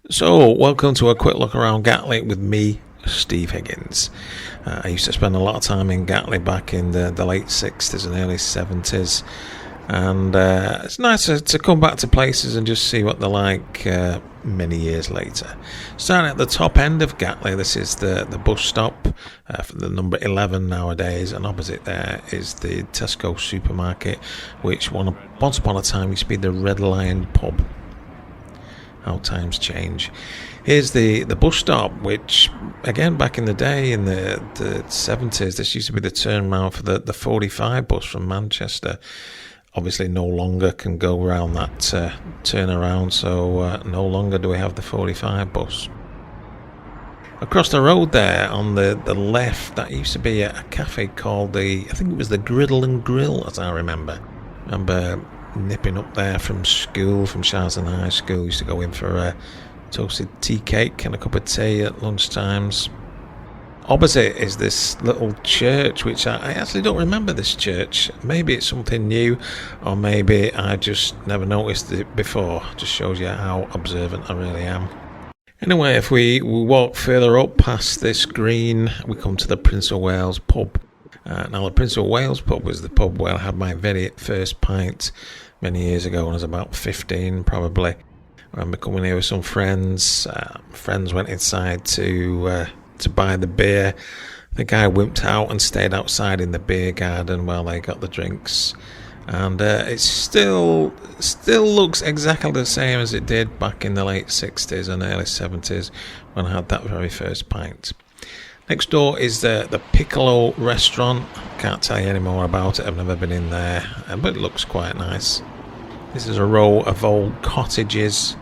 So, welcome to a quick look around Gatley with me, Steve Higgins. I used to spend a lot of time in Gatley back in the late 60s and early 70s, and it's nice to come back to places and just see what they're like many years later. Starting at the top end of Gatley, this is the bus stop for the number 11 nowadays, and opposite there is the Tesco supermarket, which once upon a time used to be the Red Lion pub. How times change. Here's the bus stop, which again back in the day in the 70s, this used to be the turnaround for the 45 bus from Manchester. Obviously no longer can go around that turnaround, so no longer do we have the 45 bus. Across the road there on the left, that used to be a cafe called I think it was the Griddle and Grill, as I remember. Nipping up there from school, from Sharsden High School, used to go in for a toasted tea cake and a cup of tea at lunchtimes. Opposite is this little church, which I actually don't remember this church. Maybe it's something new, or maybe I just never noticed it before. Just shows you how observant I really am. Anyway, if we walk further up past this green, we come to the Prince of Wales pub. Now, the Prince of Wales pub was the pub where I had my very first pint many years ago when I was about 15, probably. I remember coming here with some friends. Friends went inside to buy the beer. I think I wimped out and stayed outside in the beer garden while they got the drinks. And it still looks exactly the same as it did back in the late 60s and early 70s when I had that very first pint. Next door is the Piccolo restaurant. Can't tell you any more about it. I've never been in there, but it looks quite nice. This is a row of old cottages.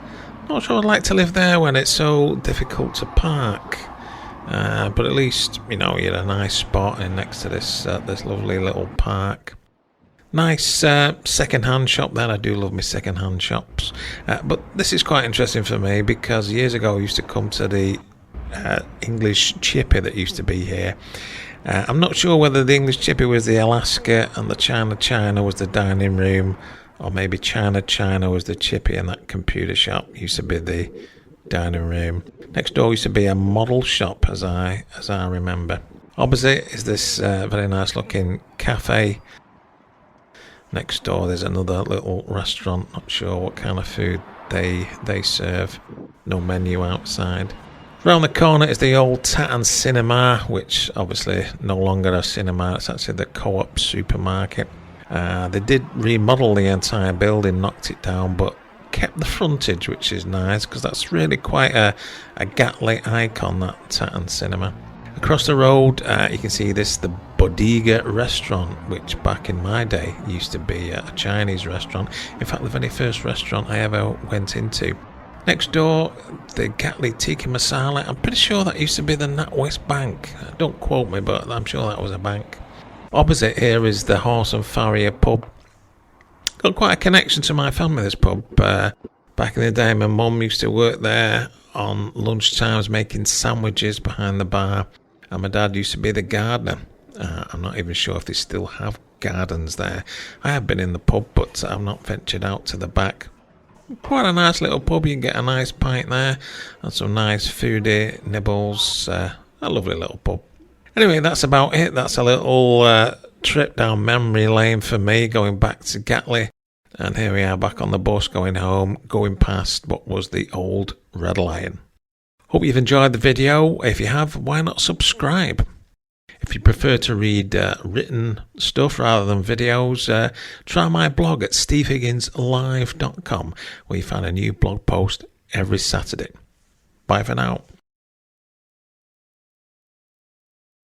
Not sure I'd like to live there when it's so difficult to park. But at least, you're at a nice spot in next to this lovely little park. Nice second-hand shop there. I do love my second-hand shops. But this is quite interesting for me because years ago I used to come to the English chippy that used to be here. I'm not sure whether the English chippy was the Alaska and the China was the dining room, or maybe China was the chippy and that computer shop used to be the dining room. Next door used to be a model shop, as I remember. Opposite is this very nice looking cafe. Next door there's another little restaurant. Not sure what kind of food they serve. No menu outside. Around the corner is the old Tatton Cinema, which obviously no longer a cinema. It's actually the Co-op supermarket. They did remodel the entire building, knocked it down, but kept the frontage, which is nice because that's really quite a Gatley icon, that Tatton Cinema. Across the road, you can see the Bodega restaurant, which back in my day used to be a Chinese restaurant. In fact, the very first restaurant I ever went into. Next door, the Gatley Tikka Masala. I'm pretty sure that used to be the NatWest Bank. Don't quote me, but I'm sure that was a bank. Opposite here is the Horse and Farrier pub. Got quite a connection to my family, this pub. Back in the day, my mum used to work there on lunchtimes making sandwiches behind the bar. And my dad used to be the gardener. I'm not even sure if they still have gardens there. I have been in the pub, but I've not ventured out to the back. Quite a nice little pub. You can get a nice pint there and some nice foodie nibbles. A lovely little pub. Anyway, that's about it. That's a little trip down memory lane for me, going back to Gatley. And here we are back on the bus going home, going past what was the old Red Lion. Hope you've enjoyed the video. If you have, why not subscribe? If you prefer to read written stuff rather than videos, try my blog at stevehigginslive.com, where you find a new blog post every Saturday. Bye for now.